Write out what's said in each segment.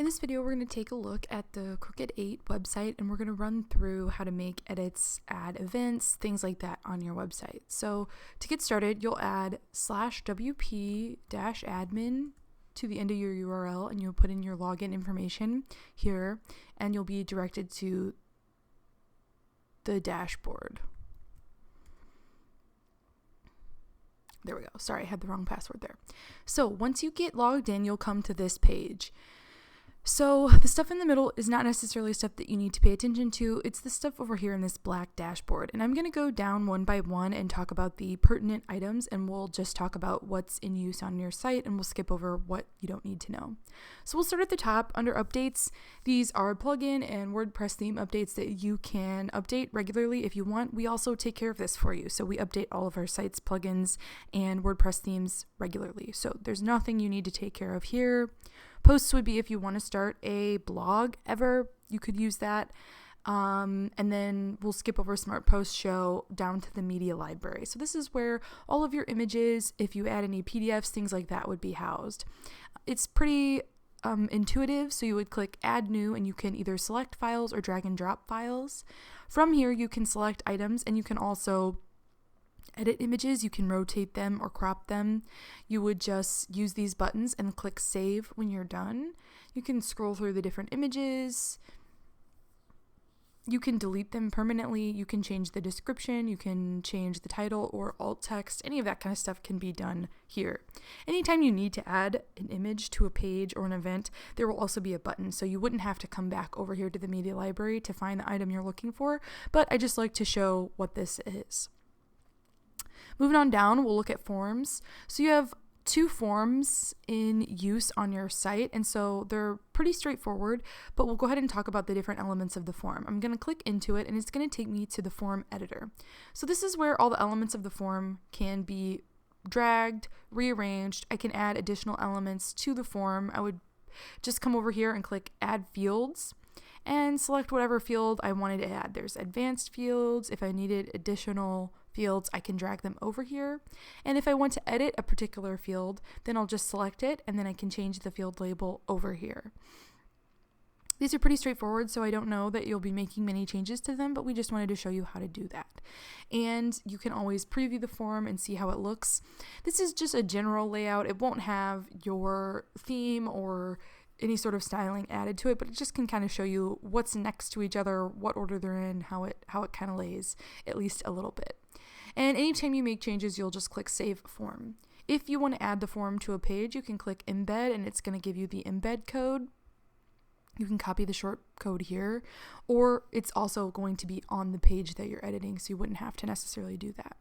In this video, we're going to take a look at the Crooked 8 website, and we're going to run through how to make edits, add events, things like that on your website. So to get started, you'll add /wp-admin to the end of your URL, and you'll put in your login information here, and you'll be directed to the dashboard. There we go. Sorry, I had the wrong password there. So once you get logged in, you'll come to this page. So the stuff in the middle is not necessarily stuff that you need to pay attention to. It's the stuff over here in this black dashboard. And I'm going to go down one by one and talk about the pertinent items, and we'll just talk about what's in use on your site, and we'll skip over what you don't need to know. So we'll start at the top under updates. These are plugin and WordPress theme updates that you can update regularly if you want. We also take care of this for you. So we update all of our sites, plugins, and WordPress themes regularly. So there's nothing you need to take care of here. Posts would be if you want to start a blog ever, you could use that. And then we'll skip over Smart Post Show down to the media library. So this is where all of your images, if you add any PDFs, things like that would be housed. It's pretty intuitive, so you would click Add New, and you can either select files or drag and drop files. From here, you can select items, and you can also edit images. You can rotate them or crop them. You would just use these buttons and click save when you're done. You can scroll through the different images. You can delete them permanently. You can change the description. You can change the title or alt text. Any of that kind of stuff can be done here. Anytime you need to add an image to a page or an event, there will also be a button. So you wouldn't have to come back over here to the media library to find the item you're looking for, but I just like to show what this is. Moving on down, we'll look at forms. So you have 2 forms in use on your site, and so they're pretty straightforward, but we'll go ahead and talk about the different elements of the form. I'm going to click into it, and it's going to take me to the form editor. So this is where all the elements of the form can be dragged, rearranged. I can add additional elements to the form. I would just come over here and click Add Fields and select whatever field I wanted to add. There's advanced fields. If I needed additional fields, I can drag them over here. And if I want to edit a particular field, then I'll just select it, and then I can change the field label over here. These are pretty straightforward, so I don't know that you'll be making many changes to them, but we just wanted to show you how to do that. And you can always preview the form and see how it looks. This is just a general layout. It won't have your theme or any sort of styling added to it, but it just can kind of show you what's next to each other, what order they're in, how it kind of lays, at least a little bit. And anytime you make changes, you'll just click Save Form. If you want to add the form to a page, you can click Embed, and it's going to give you the embed code. You can copy the short code here, or it's also going to be on the page that you're editing, so you wouldn't have to necessarily do that.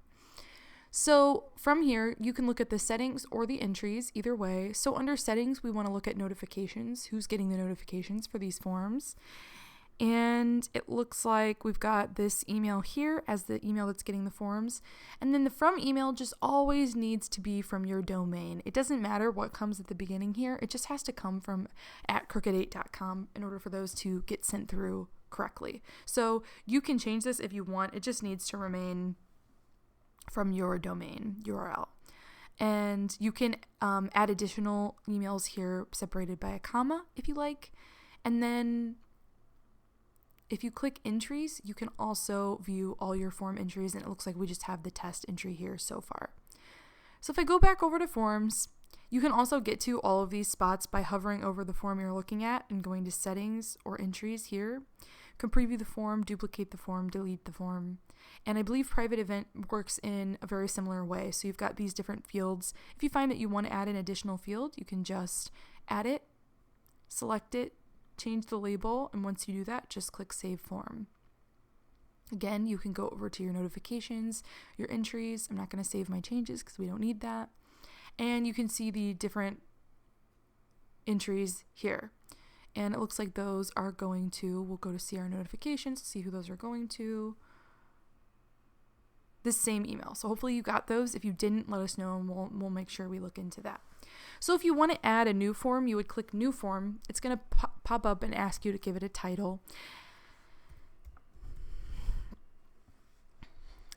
So from here, you can look at the settings or the entries, either way. So under settings, we want to look at notifications, who's getting the notifications for these forms. And it looks like we've got this email here as the email that's getting the forms. And then the from email just always needs to be from your domain. It doesn't matter what comes at the beginning here. It just has to come from @crooked8.com in order for those to get sent through correctly. So you can change this if you want. It just needs to remain from your domain URL. And you can add additional emails here separated by a comma if you like. And then if you click entries, you can also view all your form entries, and it looks like we just have the test entry here so far. So if I go back over to forms, you can also get to all of these spots by hovering over the form you're looking at and going to settings or entries here. You can preview the form, duplicate the form, delete the form. And I believe private event works in a very similar way. So you've got these different fields. If you find that you want to add an additional field, you can just add it, select it, change the label, and once you do that, just click Save Form. Again, you can go over to your notifications, your entries. I'm not going to save my changes because we don't need that. And you can see the different entries here. And it looks like those are going to, we'll go to see our notifications, see who those are going to. This same email. So hopefully you got those. If you didn't, let us know, and we'll make sure we look into that. So if you want to add a new form, you would click New Form. It's going to pop up and ask you to give it a title.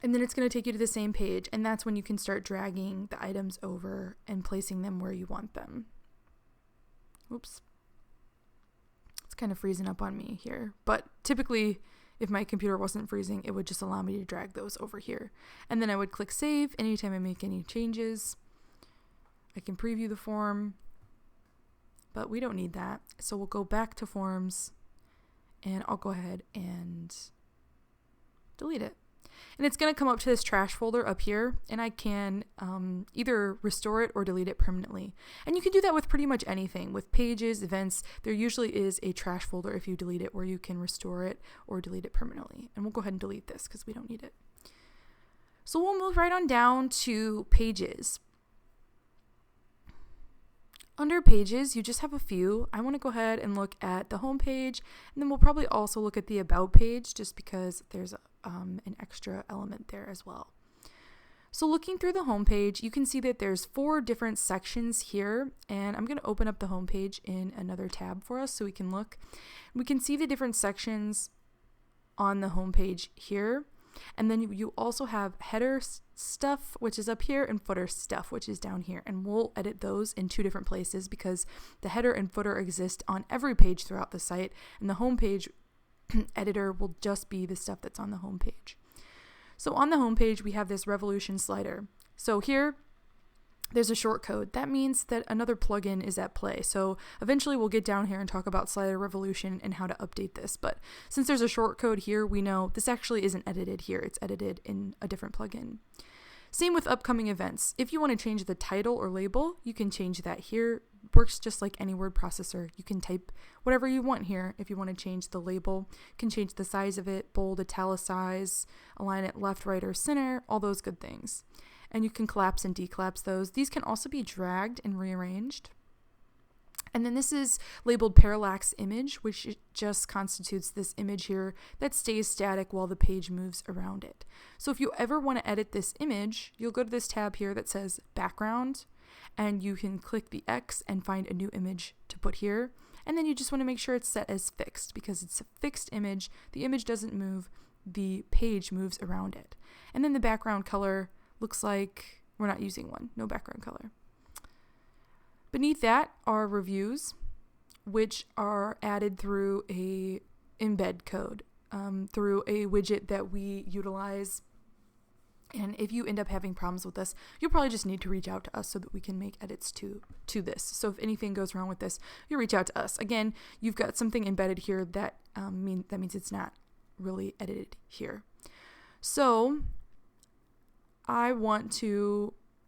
And then it's going to take you to the same page, and that's when you can start dragging the items over and placing them where you want them. Oops. It's kind of freezing up on me here, but typically if my computer wasn't freezing, it would just allow me to drag those over here. And then I would click save anytime I make any changes. I can preview the form, but we don't need that. So we'll go back to forms and I'll go ahead and delete it. And it's going to come up to this trash folder up here, and I can either restore it or delete it permanently. And you can do that with pretty much anything. With pages, events, there usually is a trash folder if you delete it where you can restore it or delete it permanently. And we'll go ahead and delete this because we don't need it. So we'll move right on down to pages. Under pages, you just have a few. I want to go ahead and look at the home page, and then we'll probably also look at the about page just because there's an extra element there as well. So looking through the home page, you can see that there's 4 different sections here, and I'm going to open up the home page in another tab for us so we can look. We can see the different sections on the home page here. And then you also have header stuff, which is up here, and footer stuff, which is down here. And we'll edit those in 2 different places because the header and footer exist on every page throughout the site, and the home page editor will just be the stuff that's on the home page. So on the home page, we have this revolution slider. So here, there's a short code. That means that another plugin is at play. So eventually we'll get down here and talk about slider revolution and how to update this. But since there's a short code here, we know this actually isn't edited here. It's edited in a different plugin. Same with upcoming events. If you want to change the title or label, you can change that here. Works just like any word processor. You can type whatever you want here. If you want to change the label, you can change the size of it, bold, italicize, align it left, right, or center, all those good things. And you can collapse and decollapse those. These can also be dragged and rearranged. And then this is labeled parallax image, which just constitutes this image here that stays static while the page moves around it. So if you ever want to edit this image, you'll go to this tab here that says background, and you can click the X and find a new image to put here. And then you just want to make sure it's set as fixed because it's a fixed image. The image doesn't move, the page moves around it. And then the background color looks like we're not using one, no background color. Beneath that are reviews, which are added through a embed code, through a widget that we utilize. And if you end up having problems with this, you'll probably just need to reach out to us so that we can make edits to this. So if anything goes wrong with this, you reach out to us. Again, you've got something embedded here that means it's not really edited here. So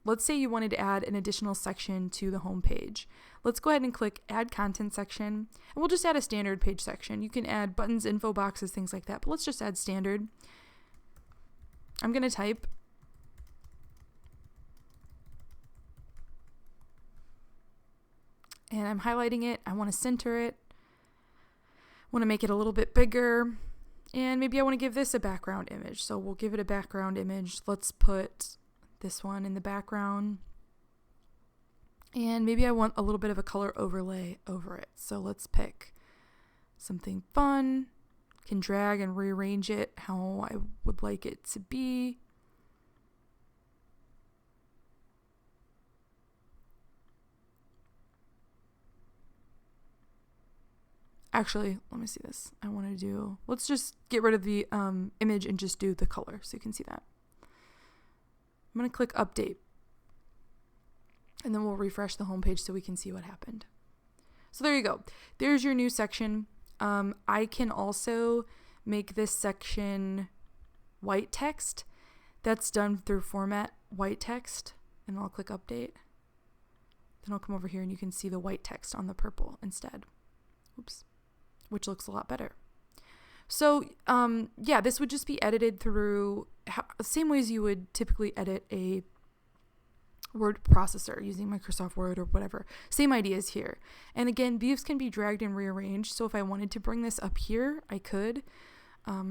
let's say you wanted to add an additional section to the home page. Let's go ahead and click Add Content Section, and we'll just add a standard page section. You can add buttons, info boxes, things like that, but let's just add standard. I'm going to type and I'm highlighting it. I want to center it. I want to make it a little bit bigger. And maybe I want to give this a background image. So we'll give it a background image. Let's put this one in the background. And maybe I want a little bit of a color overlay over it. So let's pick something fun. Can drag and rearrange it how I would like it to be. Actually, let me see this. Let's just get rid of the image and just do the color so you can see that. I'm going to click update. And then we'll refresh the home page so we can see what happened. So there you go. There's your new section. I can also make this section white text. That's done through format white text. And I'll click update. Then I'll come over here and you can see the white text on the purple instead. Oops. Which looks a lot better. So yeah, this would just be edited through the same ways you would typically edit a word processor using Microsoft Word or whatever. Same ideas here. And again, views can be dragged and rearranged. So if I wanted to bring this up here, I could.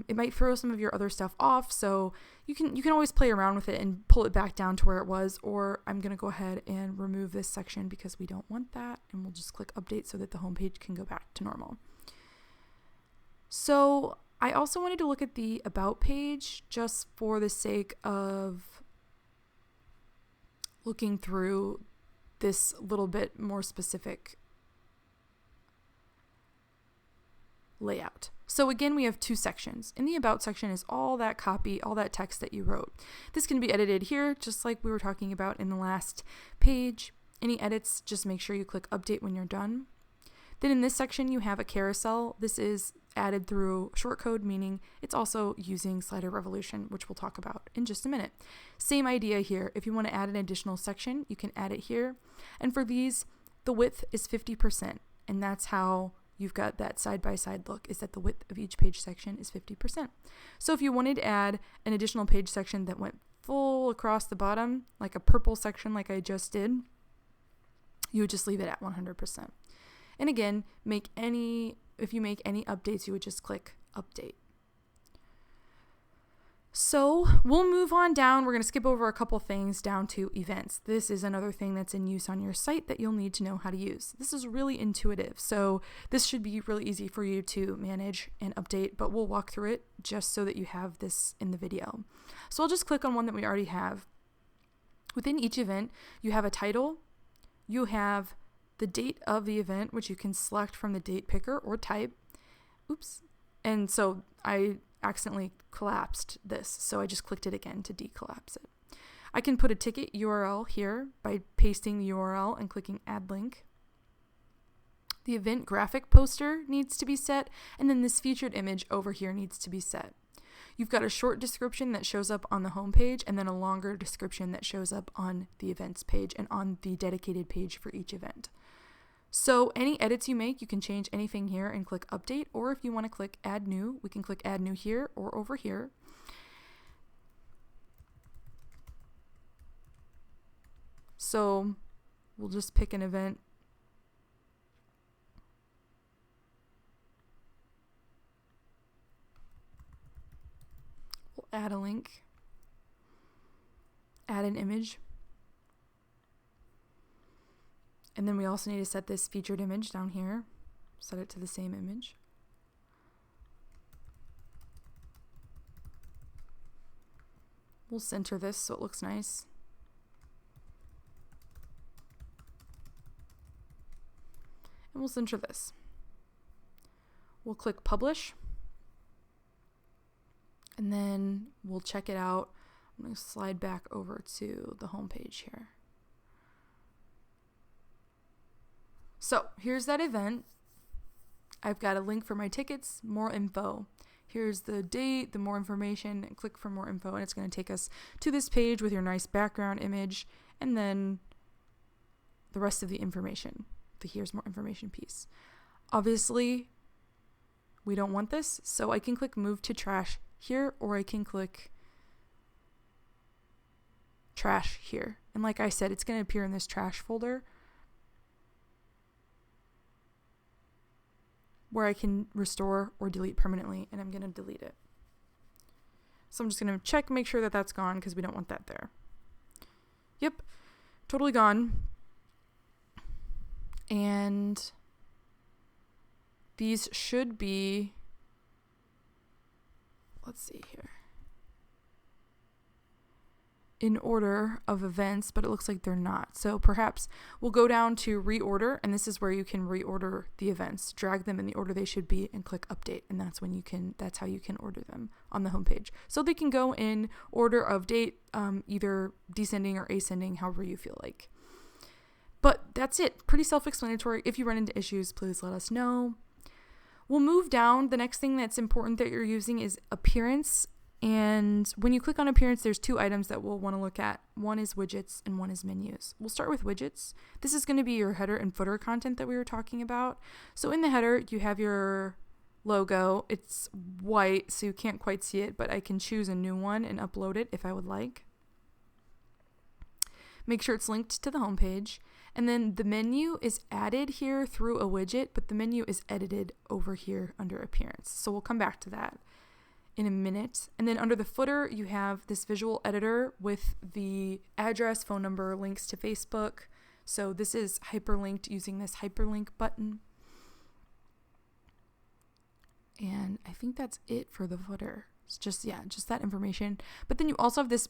It might throw some of your other stuff off. So you can always play around with it and pull it back down to where it was. Or I'm going to go ahead and remove this section because we don't want that. And we'll just click update so that the home page can go back to normal. So I also wanted to look at the about page just for the sake of looking through this little bit more specific layout. So again, we have two sections. In the about section is all that copy, all that text that you wrote. This can be edited here, just like we were talking about in the last page. Any edits, just make sure you click update when you're done. Then in this section, you have a carousel. This is added through shortcode, meaning it's also using slider revolution, which we'll talk about in just a minute. Same idea here. If you want to add an additional section, you can add it here. And for these, the width is 50%. And that's how you've got that side-by-side look, is that the width of each page section is 50%. So if you wanted to add an additional page section that went full across the bottom, like a purple section like I just did, you would just leave it at 100%. And again, if you make any updates, you would just click update. So we'll move on down. We're going to skip over a couple things down to events. This is another thing that's in use on your site that you'll need to know how to use. This is really intuitive, so this should be really easy for you to manage and update, but we'll walk through it just so that you have this in the video. So I'll just click on one that we already have. Within each event, you have a title, you have the date of the event, which you can select from the date picker or type. Oops. And so I accidentally collapsed this, so I just clicked it again to decollapse it. I can put a ticket URL here by pasting the URL and clicking add link. The event graphic poster needs to be set, and then this featured image over here needs to be set. You've got a short description that shows up on the home page, and then a longer description that shows up on the events page and on the dedicated page for each event. So any edits you make, you can change anything here and click update, or if you want to click add new, we can click add new here or over here. So we'll just pick an event. We'll add a link, add an image. And then we also need to set this featured image down here, set it to the same image. We'll center this so it looks nice. And we'll center this. We'll click publish. And then we'll check it out. I'm going to slide back over to the home page here. So here's that event. I've got a link for my tickets, more info. Here's the date, the more information, and click for more info, and it's going to take us to this page with your nice background image, and then the rest of the information, the here's more information piece. Obviously, we don't want this, so I can click move to trash here, or I can click trash here. And like I said, it's going to appear in this trash folder, where I can restore or delete permanently, and I'm going to delete it. So I'm just going to check, make sure that that's gone, because we don't want that there. Yep, totally gone. And these should be, let's see here, in order of events, but it looks like they're not. So perhaps we'll go down to reorder, and this is where you can reorder the events, drag them in the order they should be, and click update, and that's how you can order them on the homepage. So they can go in order of date, either descending or ascending, however you feel like. But that's it, pretty self-explanatory. If you run into issues, please let us know. We'll move down. The next thing that's important that you're using is appearance. And when you click on appearance, there's two items that we'll want to look at. One is widgets and one is menus. We'll start with widgets. This is going to be your header and footer content that we were talking about. So in the header, you have your logo. It's white, so you can't quite see it, but I can choose a new one and upload it if I would like. Make sure it's linked to the homepage. And then the menu is added here through a widget, but the menu is edited over here under appearance. So we'll come back to that in a minute. And then under the footer, you have this visual editor with the address, phone number, links to Facebook. So this is hyperlinked using this hyperlink button. And I think that's it for the footer. It's just that information. But then you also have this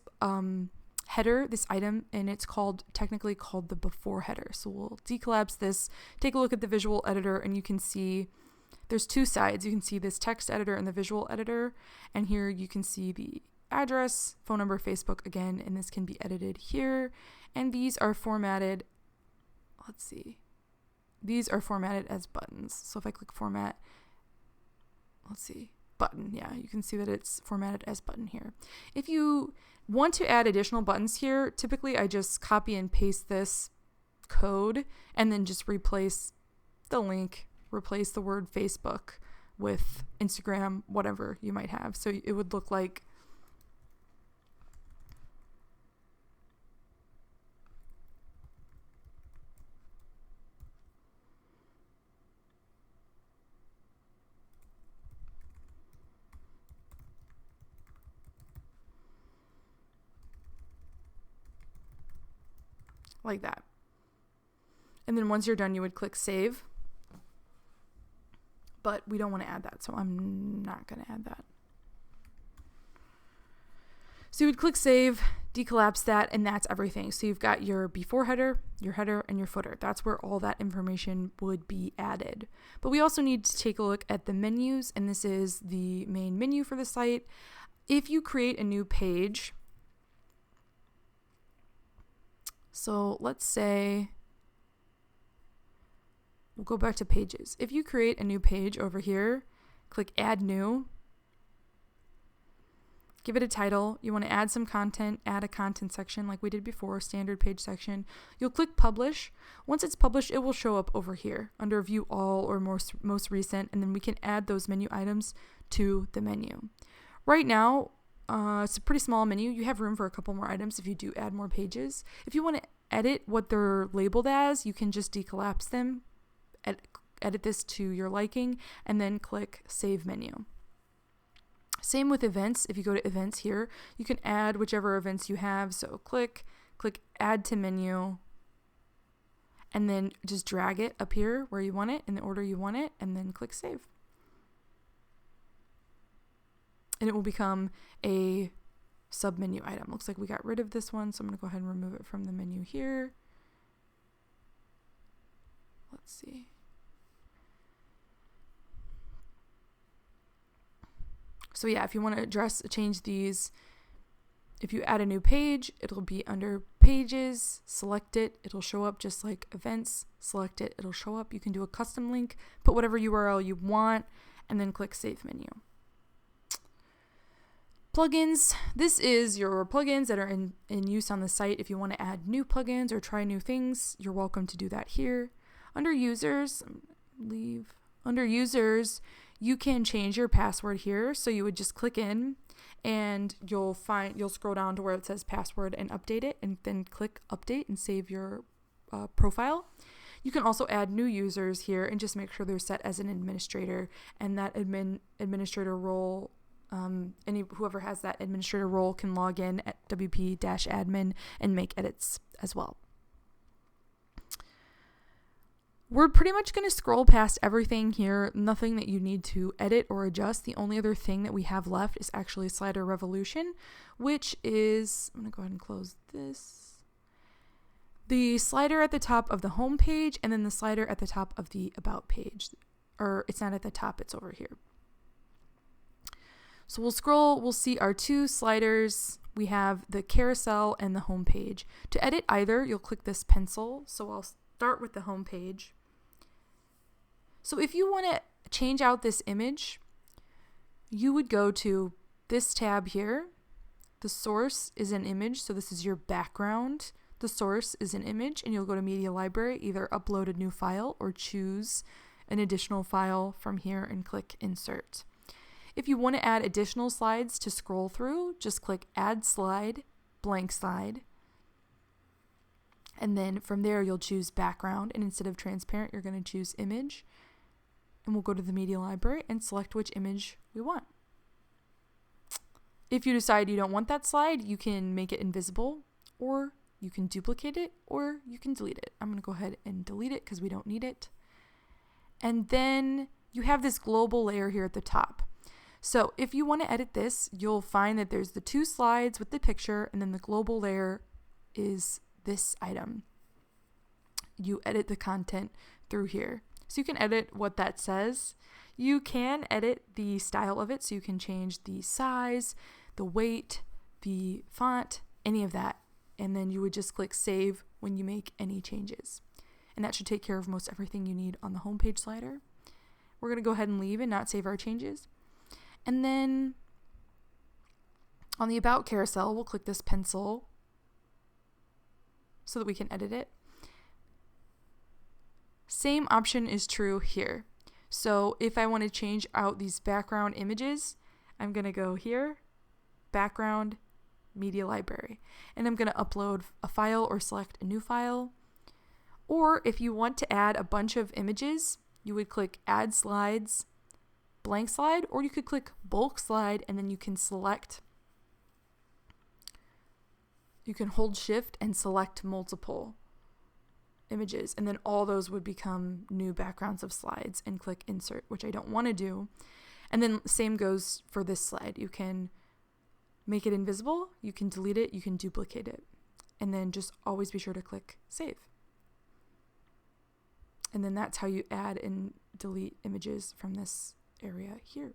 header, this item, and it's technically called the before header. So we'll decollapse this, take a look at the visual editor, and you can see there's two sides. You can see this text editor and the visual editor. And here you can see the address, phone number, Facebook again, and this can be edited here. And these are formatted, let's see, these are formatted as buttons. So if I click format, let's see, button, yeah, you can see that it's formatted as button here. If you want to add additional buttons here, typically I just copy and paste this code and then just replace the link, replace the word Facebook with Instagram, whatever you might have. So it would look like like that. And then once you're done, you would click save. But we don't want to add that, so I'm not going to add that. So you would click save, decollapse that, and that's everything. So you've got your before header, and your footer. That's where all that information would be added. But we also need to take a look at the menus, and this is the main menu for the site. If you create a new page, so let's say, we'll go back to pages. If you create a new page over here, click add new, give it a title. You want to add some content, add a content section like we did before, standard page section. You'll click publish. Once it's published, it will show up over here under view all or most recent, and then we can add those menu items to the menu. Right now, it's a pretty small menu. You have room for a couple more items if you do add more pages. If you want to edit what they're labeled as, you can just decollapse them, edit this to your liking, and then click Save Menu. Same with events. If you go to events here, you can add whichever events you have. So click Add to Menu, and then just drag it up here where you want it, in the order you want it, and then click Save. And it will become a sub-menu item. Looks like we got rid of this one, so I'm going to go ahead and remove it from the menu here. Let's see. So yeah, if you want to change these, if you add a new page, it'll be under pages, select it, it'll show up just like events, select it, it'll show up. You can do a custom link, put whatever URL you want, and then click Save Menu. Plugins. This is your plugins that are in use on the site. If you want to add new plugins or try new things, you're welcome to do that here. Under users, you can change your password here. So you would just click in and you'll scroll down to where it says password and update it, and then click update and save your profile. You can also add new users here and just make sure they're set as an administrator, and that administrator role, whoever has that administrator role can log in at wp-admin and make edits as well. We're pretty much going to scroll past everything here, nothing that you need to edit or adjust. The only other thing that we have left is actually Slider Revolution, which is, I'm going to go ahead and close this. The slider at the top of the home page, and then the slider at the top of the about page. Or it's not at the top, it's over here. So we'll scroll, we'll see our two sliders. We have the carousel and the home page. To edit either, you'll click this pencil. So I'll start with the home page. So if you want to change out this image, you would go to this tab here. The source is an image, so this is your background. The source is an image, and you'll go to Media Library, either upload a new file or choose an additional file from here and click Insert. If you want to add additional slides to scroll through, just click Add Slide, Blank Slide. And then from there, you'll choose Background, and instead of Transparent, you're going to choose Image. And we'll go to the Media Library and select which image we want. If you decide you don't want that slide, you can make it invisible, or you can duplicate it, or you can delete it. I'm going to go ahead and delete it because we don't need it. And then you have this global layer here at the top. So if you want to edit this, you'll find that there's the two slides with the picture, and then the global layer is this item. You edit the content through here. So you can edit what that says. You can edit the style of it, so you can change the size, the weight, the font, any of that. And then you would just click save when you make any changes. And that should take care of most everything you need on the homepage slider. We're going to go ahead and leave and not save our changes. And then on the About carousel, we'll click this pencil so that we can edit it. Same option is true here. So if I want to change out these background images, I'm going to go here, background, media library, and I'm going to upload a file or select a new file. Or if you want to add a bunch of images, you would click add slides, blank slide, or you could click bulk slide, and then you can select, you can hold shift and select multiple images, and then all those would become new backgrounds of slides, and click insert, which I don't want to do. And then same goes for this slide. You can make it invisible, you can delete it, you can duplicate it, and then just always be sure to click save. And then that's how you add and delete images from this area here.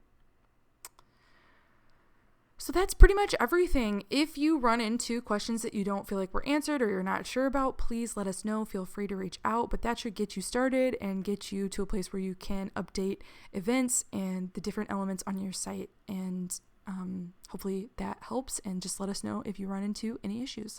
So that's pretty much everything. If you run into questions that you don't feel like were answered or you're not sure about, please let us know. Feel free to reach out, but that should get you started and get you to a place where you can update events and the different elements on your site. And hopefully that helps, and just let us know if you run into any issues.